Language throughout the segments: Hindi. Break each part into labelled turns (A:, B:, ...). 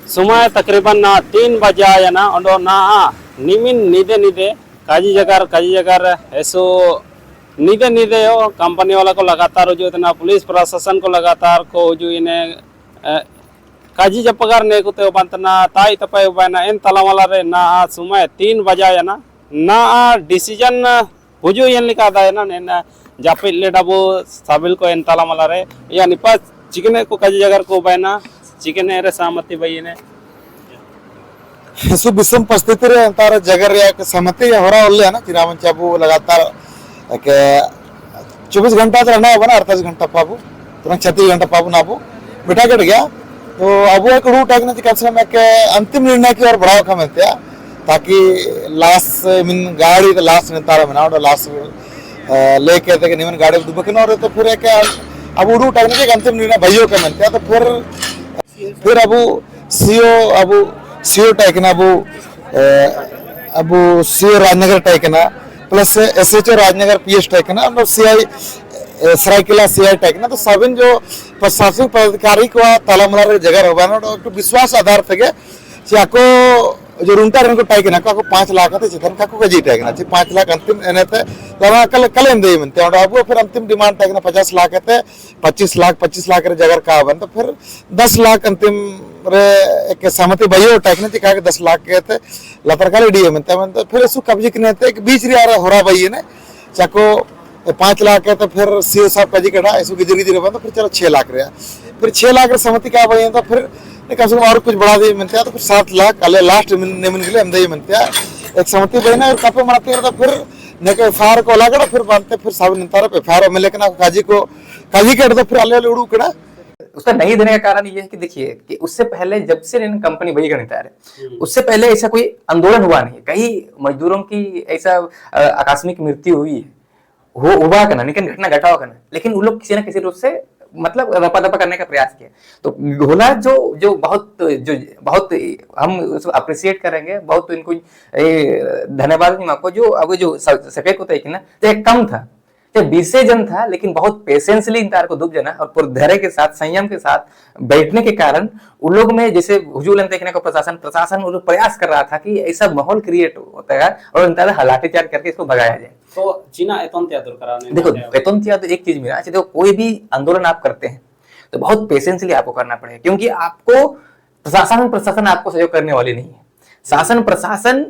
A: Sumai takriban na 3 baja ya na ondo na nimin nide kaji jagar eso nide yo company वाला को लगातार जो इतना पुलिस प्रशासन को लगातार को जो इन्हें काजी जपगार ने को ते बंतना ताई तपाई उबाना इन तलावाला रे ना सुमाय 3 बजा या ना डिसीजन हुजु यन लिखा था ना ने जापिल ले डबो साबिल को इन तलावाला रे या निपा चिकने को काजी जगार को उबाना चिकने रे सहमति बई ने
B: सु विषम परिस्थिति रे अंतर जगर या सहमति होरा ओल्ले ना चिरामन चाबू लगातार के 24 घंटा तो रहना होगा ना 48 घंटा पाबू तुरंत 36 घंटा पाबू नाबू बिठा कर गया तो अब एक रूट है कि कम से कम एक अंतिम निर्णय की ओर बढ़ाव का मिलते हैं ताकि लास्ट मीन गाड़ी तो लास्ट निर्तार बना और लास्ट लेके थे कि निमन गाड़ी दुबकिन और तो फिर एक अब रूट है कि अंतिम निर्णय भाइयों का मिलते हैं तो फिर अब सीओ टैकना अब सीओ राजनगर टैकना प्लस एसएचओ राजनगर पीएस टैकना और सीआई सरायकेला सीआई टैकना तो सभी जो प्रशासनिक पदाधिकारी को तलामला जगह होगा ना तो विश्वास आधार थे चाको जो रुंटा रन को टैकना को 5 लाख थे चिकन का को जी टैकना 5 लाख अंतिम एने थे लगा कल एम दे मनते और अब फिर अंतिम डिमांड टैकना 50 लाख थे 25 लाख रे जगह का बन तो फिर 10 लाख अंतिम रे एक सहमति भयो टैकने थी कहा 10 लाख के थे लतरकाले डीए मनते तो फिर इसको कब्जे करने थे बीच रे आ हो रहा भाई ने चाको 5 लाख के तो फिर सीओ साहब कजी कटा इसको गिरी बन तो फिर चलो 6 लाख रहा फिर 6 लाख रे सहमति का भाई तो फिर कम से कम और कुछ बढ़ा दी मनते तो फिर 7 लाख अले लास्ट नेमन के लिए हम दे मनते एक सहमति बना और कपे मनाते तो फिर ने के फार को लगा फिर बनते फिर सब नितार पे फार में लेकिन काजी के तो फिर अले उड़ू कड़ा
C: उसका नहीं देने का कारण ये है कि देखिए कि उससे पहले जब से कंपनी वही गणित है उससे पहले ऐसा कोई आंदोलन हुआ नहीं है कई मजदूरों की ऐसा आकस्मिक मृत्यु हुई है हुआ करना लेकिन घटना घटा हुआ करना लेकिन वो लोग किसी न किसी रूप से मतलब रपा दपा करने का प्रयास किया तो गोला जो बहुत हम उसको अप्रिशिएट करेंगे बहुत तो इनको धन्यवाद आपको जो अब जो सफेद होता है कि ना तो एक कम था बीसे जन था लेकिन बहुत पेशेंसली इन तार को दुब जना और पूरे धैर्य के साथ संयम के साथ बैठने के कारण उन लोग में जैसे हुजूर देखने को प्रशासन वो लोग प्रयास कर रहा था कि ऐसा माहौल क्रिएट होता है और इन तरह लाठीचार्ज करके इसको भगाया जाए
A: तो चीना एतंत्या दूर कराने
C: देखो एतंत्या तो एक चीज मेरा देखो कोई भी आंदोलन आप करते हैं तो बहुत पेशेंसली आपको करना पड़ेगा क्योंकि आपको प्रशासन आपको सहयोग करने वाली नहीं है शासन प्रशासन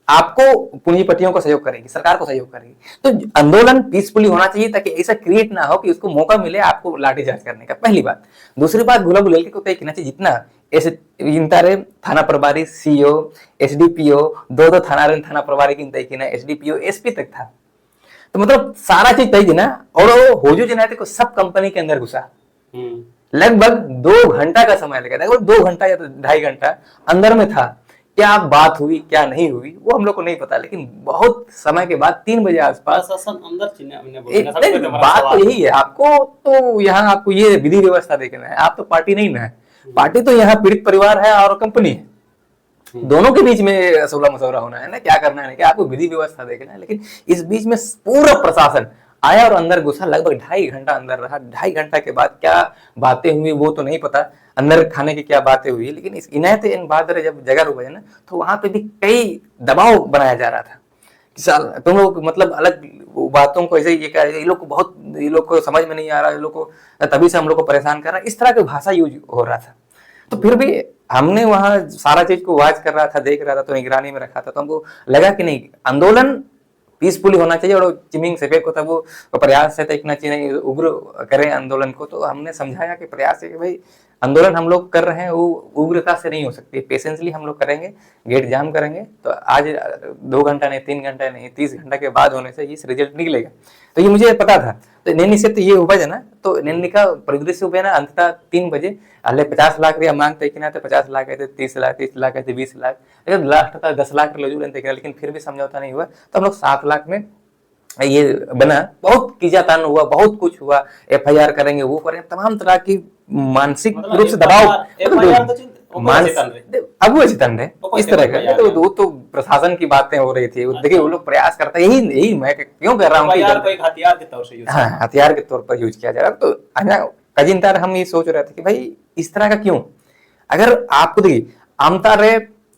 C: आपको पूंजीपतियों को सहयोग करेगी सरकार को सहयोग करेगी तो आंदोलन पीसफुली होना चाहिए ताकि ऐसा क्रिएट ना हो कि उसको मौका मिले आपको लाठीचार्ज करने का पहली बात दूसरी बात गुलाब गुलेल को तय करना चाहिए जितना ऐसे इंतारे थाना प्रभारी सीओ एसडीपीओ दो थाना प्रभारी की तय किना एसडीपीओ एसपी तक था तो मतलब सारा चीज तय ना और हो जो जना को सब कंपनी के अंदर घुसा लगभग 2 घंटा का समय लगा था 2 घंटा या तो 2.5 घंटा अंदर में था क्या बात हुई क्या नहीं हुई वो हम लोग को नहीं पता लेकिन बहुत समय के बाद 3 बजे आसपास अंदर बात तो यही है आपको तो यहाँ आपको ये विधि व्यवस्था देखना है आप तो पार्टी नहीं ना है पार्टी तो यहाँ पीड़ित परिवार है और कंपनी है दोनों के बीच में सोलह मशवरा होना है ना क्या करना है क्या आपको विधि व्यवस्था देखना है लेकिन इस बीच में पूरा प्रशासन आया और अंदर घुसा लगभग 2.5 घंटा अंदर रहा 2.5 घंटा के बाद क्या बातें हुई वो तो नहीं पता अंदर खाने की क्या बातें हुई लेकिन इस इनायत इन बहादुर जब जगह रुका है ना तो वहां पे भी कई दबाव बनाया जा रहा था कि तुम लोग मतलब अलग बातों को ऐसे ये लोग को समझ में नहीं आ रहा ये लोग को तभी से हम लोग को परेशान कर रहा है इस तरह की भाषा यूज हो रहा था तो फिर भी हमने वहां सारा चीज को वॉच कर रहा था देख रहा था तो निगरानी में रखा था तो हमको लगा कि नहीं आंदोलन पीसफुली होना चाहिए और चिमिंग सेफे को था वो प्रयास है इतना चाहिए उग्र करें आंदोलन को तो हमने समझाया कि प्रयास है कि भाई आंदोलन हम लोग कर रहे हैं वो उग्रता से नहीं हो सकती पेशेंसली हम लोग करेंगे गेट जाम करेंगे तो आज 2 घंटा नहीं 3 घंटा नहीं 30 घंटा के बाद होने से इस रिजल्ट निकलेगा तो ये मुझे पता था तो नैनी से तो ये हुआ है ना तो नैनी का परिदृश्य हुआ ना अंततः 3 बजे अल्ले 50 लाख रुपया मांगते कि ना तो 50 लाख कहते 30 लाख कहते 20 लाख लेकिन लास्ट था 10 लाख लजू लेते लेकिन फिर भी समझौता नहीं हुआ तो हम लोग 7 लाख में ये बना बहुत कीजातान हुआ बहुत कुछ हुआ एफआईआर करेंगे वो करेंगे तमाम तरह की मानसिक रूप से दबाव अब चितन रहे इस तरह का तो प्रशासन की बातें हो रही थी देखिए वो लोग प्रयास करते यही मैं क्यों कह रहा हूँ हथियार के तौर पर यूज किया जा रहा तो कजिनतार हम ये सोच रहे थे कि भाई इस तरह का क्यों अगर आपको देखिए आमता रे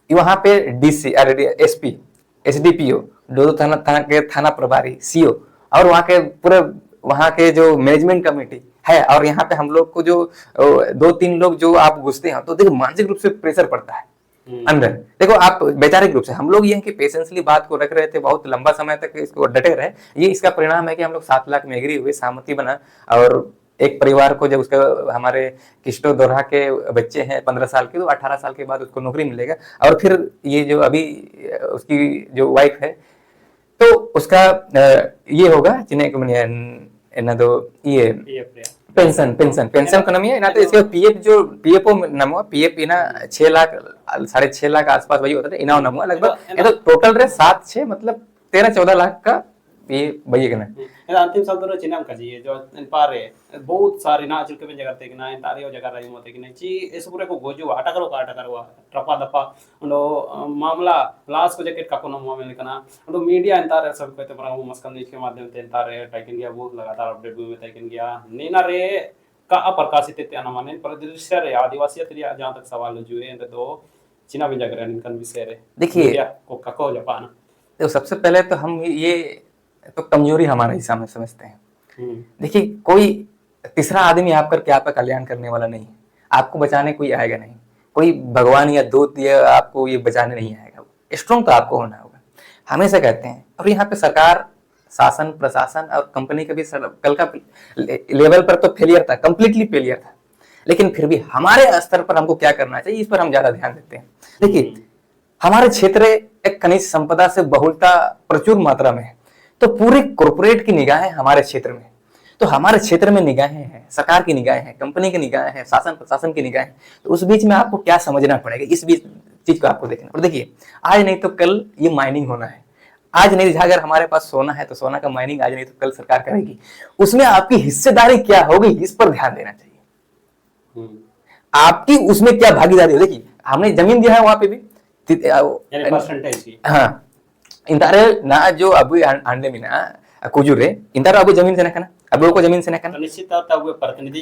C: वहां पे डीसी अरे एसपी एसडीपीओ दो थाना प्रभारी सीओ और वहाँ के पूरे वहाँ के जो मैनेजमेंट कमेटी है, और यहाँ पे हम लोग को जो 2-3 लोग जो आप घुसते हैं तो देखो मानसिक रूप से प्रेशर पड़ता है अंदर। देखो आप वैचारिक रूप से हम लोग ये है कि पेशेंसली बात को रख रहे थे, बहुत लंबा समय तक इसको डटे रहे, ये इसका परिणाम है कि हम लोग 7 लाख में एग्री हुए, सहमति बना, और एक परिवार को जब उसका हमारे किस्टो दोरहा के बच्चे हैं 15 साल के, तो 18 साल के बाद उसको नौकरी मिलेगा। और फिर ये जो अभी उसकी जो वाइफ है तो उसका ये होगा जिन्हें ना तो ये पेंशन का नाम है ना, तो इसके पीएफ जो पीएफओ नाम हुआ पीएफ ना 6 लाख 6.5 लाख आसपास वही होता था, इनाम नाम हुआ लगभग, ये तो टोटल रे 7-6 मतलब 13-14 लाख का ये भैया के ना
A: अंतिम साल तो चिनाम का जी जो पारे बहुत सारी ना चुके में जगह तेकना तारियो जगह रही मोते कि नहीं ची इस पूरे को गोजो आटा करो ट्रपा दपा उनो मामला लास्ट को जैकेट का कोनो मामला लिखना उनो मीडिया इंतारे सब कहते पर वो मस्कन के माध्यम से इंतारे टाइकन गया बहुत लगातार अपडेट भी टाइकन गया नीना रे का अप्रकाशित ते अनमाने परिदृश्य रे आदिवासी तरिया जहां तक सवाल जुए तो चिना भी जगह इनकन विषय रे
C: देखिए
A: को कको जापान
C: तो सबसे पहले तो हम ये तो कमजोरी हमारे हिसाब में समझते हैं। देखिए कोई तीसरा आदमी आप करके आपका कल्याण करने वाला नहीं है, आपको बचाने कोई आएगा नहीं, कोई भगवान या दूत या आपको ये बचाने नहीं आएगा, स्ट्रॉन्ग तो आपको होना होगा, हमेशा कहते हैं। और यहाँ पे सरकार शासन प्रशासन और कंपनी का भी कल का लेवल पर तो फेलियर था, कंप्लीटली फेलियर था, लेकिन फिर भी हमारे स्तर पर हमको क्या करना चाहिए इस पर हम ज्यादा ध्यान देते हैं। देखिए हमारे क्षेत्र एक खनिज संपदा से बहुलता प्रचुर मात्रा में है, तो पूरी कॉर्पोरेट की निगाहें हमारे क्षेत्र में, तो हमारे क्षेत्र में निगाहें हैं, सरकार की निगाहें हैं, कंपनी की निगाहें हैं, शासन प्रशासन की निगाहें, तो उस बीच में आपको क्या समझना पड़ेगा, इस बीच चीज को आपको देखना। और देखिए आज नहीं तो कल ये माइनिंग होना है, आज नहीं अगर हमारे पास सोना है तो सोना का माइनिंग आज नहीं तो कल सरकार करेगी, उसमें आपकी हिस्सेदारी क्या होगी इस पर ध्यान देना चाहिए, आपकी उसमें क्या भागीदारी हो। देखिए हमने जमीन दिया है वहां पे भी हाँ इंतारे ना जो अभी आंडे में ना कुजुरे इंतारे अभी जमीन से ना करना, अब लोगों को जमीन से ना करना,
A: निश्चित तौर पर प्रतिनिधि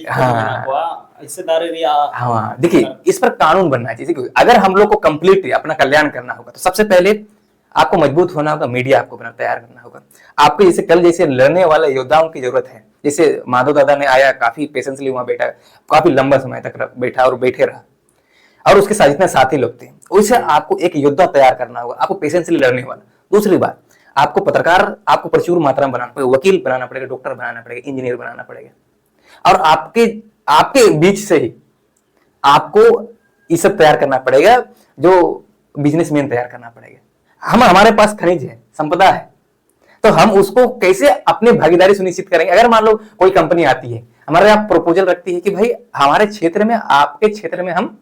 A: हिस्सेदारी
C: हाँ देखिए इस पर कानून बनना चाहिए। अगर हम लोग को कंप्लीट अपना कल्याण करना होगा तो सबसे पहले आपको मजबूत होना होगा, मीडिया आपको अपना तैयार करना होगा, आपको जैसे कल जैसे लड़ने वाले योद्धाओं की जरूरत है, जैसे माधव दादा ने आया काफी पेशेंसली वहां बैठा, काफी लंबा समय तक बैठा और बैठे रहा, और उसके साथ जितने साथी लोग थे उसे आपको एक योद्धा तैयार करना होगा, आपको पेशेंसली लड़ने वाला। दूसरी बात आपको पत्रकार आपको प्रचुर मात्रा में बनाना पड़ेगा, वकील बनाना पड़ेगा, डॉक्टर बनाना पड़ेगा, इंजीनियर बनाना पड़ेगा, और आपके बीच से ही आपको ये सब तैयार करना पड़ेगा, जो बिजनेसमैन तैयार करना पड़ेगा। हमारे पास खनिज है, संपदा है, तो हम उसको कैसे अपनी भागीदारी सुनिश्चित करेंगे। अगर मान लो कोई कंपनी आती है हमारे यहाँ प्रपोजल रखती है कि भाई हमारे क्षेत्र में आपके क्षेत्र में हम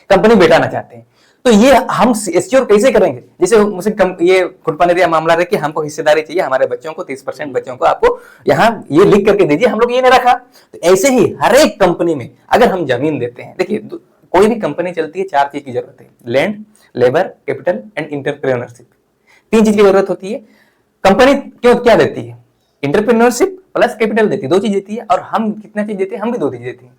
C: कंपनी बैठाना चाहते हैं, तो ये हम एश्योर कैसे करेंगे। जैसे मुझसे ये खुटपानेरिया मामला रहे कि हमको हिस्सेदारी चाहिए, हमारे बच्चों को 30% बच्चों को आपको यहाँ ये लिख करके दीजिए, हम लोग ये नहीं रखा। तो ऐसे ही हर एक कंपनी में अगर हम जमीन देते हैं, देखिए कोई भी कंपनी चलती है 4 चीज की जरूरत है, land, labour, capital and entrepreneurship. 3 चीज की जरूरत होती है। कंपनी क्यों क्या देती है, इंटरप्रेन्योरशिप प्लस कैपिटल देती है, 2 चीज देती है। और हम कितना चीज देते हैं, हम भी 2 चीज देते हैं।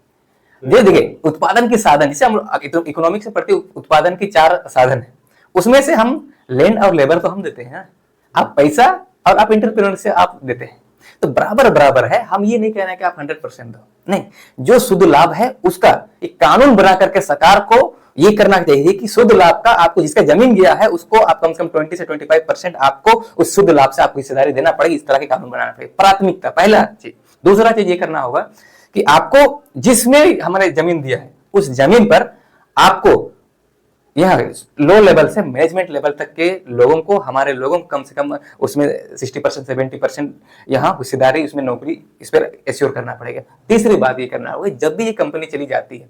C: देखिए उत्पादन के साधन, जैसे हम इकोनॉमिक्स से पढ़ते उत्पादन की 4 साधन है, उसमें से हम लैंड और लेबर तो हम देते हैं, आप पैसा और आप इंटरप्रेन्योर से आप देते हैं, तो बराबर बराबर है। हम ये नहीं कह रहे हैं कि आप 100% दो, नहीं, जो शुद्ध लाभ है उसका एक कानून बना करके सरकार को ये करना चाहिए कि शुद्ध लाभ का आपको जिसका जमीन गया है उसको आप कम से कम 20 से 25% आपको उस शुद्ध लाभ से आपको हिस्सेदारी देना पड़ेगी। इस तरह के कानून बनाना पड़ेगा, प्राथमिकता पहला चीज। दूसरा चीज ये करना होगा कि आपको जिसमें हमारे जमीन दिया है उस जमीन पर आपको यहाँ लो लेवल से मैनेजमेंट लेवल तक के लोगों को, हमारे लोगों को कम से कम उसमें 60% 70% यहाँ हिस्सेदारी, उसमें नौकरी, इस पर एश्योर करना पड़ेगा। तीसरी बात ये करना होगा, जब भी ये कंपनी चली जाती है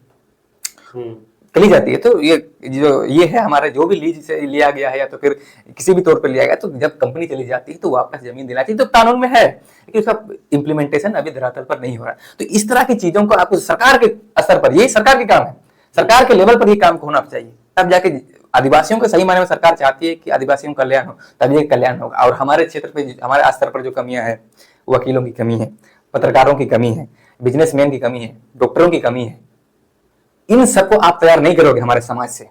C: तो ये है हमारे जो भी लीज से लिया गया है या तो फिर किसी भी तौर पर लिया गया, तो जब कंपनी चली जाती है तो वापस जमीन दिलानी चाहिए। तो कानून में है लेकिन उसका इंप्लीमेंटेशन अभी धरातल पर नहीं हो रहा। तो इस तरह की चीजों को आपको सरकार के स्तर पर, ये सरकार के काम है, सरकार के लेवल पर ये काम होना चाहिए, तब जाके आदिवासियों के सही मायने में सरकार चाहती है कि आदिवासियों का कल्याण हो, तब ये कल्याण होगा। और हमारे क्षेत्र पे, हमारे स्तर पर जो कमियां हैं, वकीलों की कमी है, पत्रकारों की कमी है, बिजनेसमैन की कमी है, डॉक्टरों की कमी है, इन सबको आप तैयार नहीं करोगे हमारे समाज से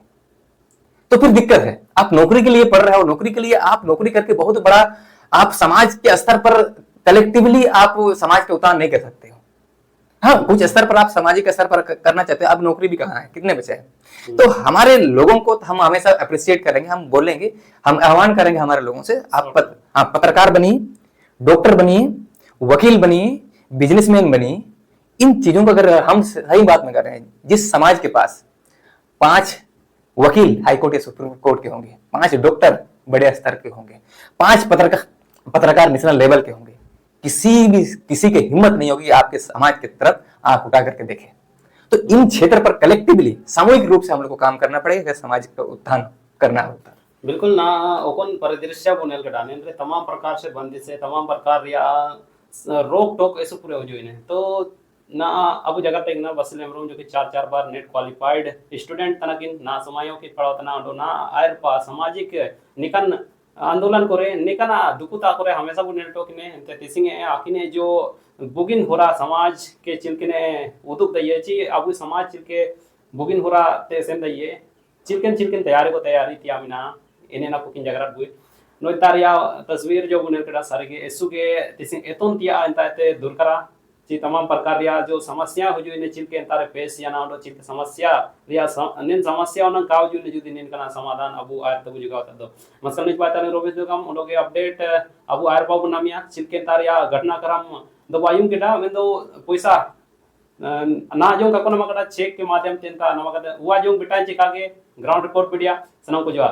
C: तो फिर दिक्कत है। आप नौकरी के लिए पढ़ रहे हो, नौकरी के लिए आप नौकरी करके बहुत बड़ा आप समाज के स्तर पर कलेक्टिवली आप समाज के उतार नहीं कर सकते हो। हाँ, कुछ स्तर पर आप सामाजिक स्तर पर करना चाहते हो, अब नौकरी भी कहाँ है, कितने बचे हैं। तो हमारे लोगों को हम हमेशा अप्रिशिएट करेंगे, हम बोलेंगे, हम आह्वान करेंगे हमारे लोगों से, आप पत्रकार बनिए, डॉक्टर बनिए, वकील बनिए, बिजनेसमैन बनिए। इन चीजों को अगर हम सही बात में कर रहे हैं, जिस समाज के पास 5 वकील हाईकोर्ट या सुप्रीम कोर्ट के होंगे, 5 डॉक्टर बड़े स्तर के होंगे, 5 पत्रकार नेशनल लेवल के होंगे, किसी के हिम्मत नहीं होगी आपके समाज की तरफ आंख उठा करके देखे। तो इन क्षेत्र पर कलेक्टिवली सामूहिक रूप से हम लोग को काम करना पड़ेगा, समाज का उत्थान करना होता है।
A: बिल्कुल ना ओपन परिदृश्य बोनेल के डाने रे तमाम प्रकार से बंदिश है, तमाम प्रकार या रोक टोक ऐसे पूरे हो जो इन्हें तो ना अब जगह टेक ना बस लेमरों जो कि 4 बार नेट क्वालिफाइड स्टूडेंट तनकिन ना समायों की पढ़ावतना ना आयर पा सामाजिक निकन आंदोलन करे निकना दुकुता करे हमेशा वो नेटो किने ते तिसिंगे आकिने जो बुगिन होरा समाज के चिलकिने उदुक दइए ची अब समाज चिलके बुगिन होरा ते सेन दइए चिलकिन तैयारी को तैयारी तियामिना इने ना पुकिन जगरात बुई नोइतारिया तस्वीर जो बुनेल केड़ा सारे के एसु के तिसिंग एतोन तिया अंताते दुरकरा ची तमाम प्रकार या जो समस्या हो जो इने चिलके अंतारे पेश या ना चिलके समस्या या अनेन समस्या उन काव जो ने जुदी निन कना समाधान अबु आयर तबु जुगा तदो मसल निज पाता ने रोबे जोगम उनके अपडेट अबु आयर बाबू नामिया चिलके अंतार या घटनाक्रम दो वायुम केडा में दो पैसा ना जो का कोन मकड़ा चेक के माध्यम चिंता नमकदा हुआ जो बिटा चिका के ग्राउंड रिपोर्ट पीडिया सनम को जो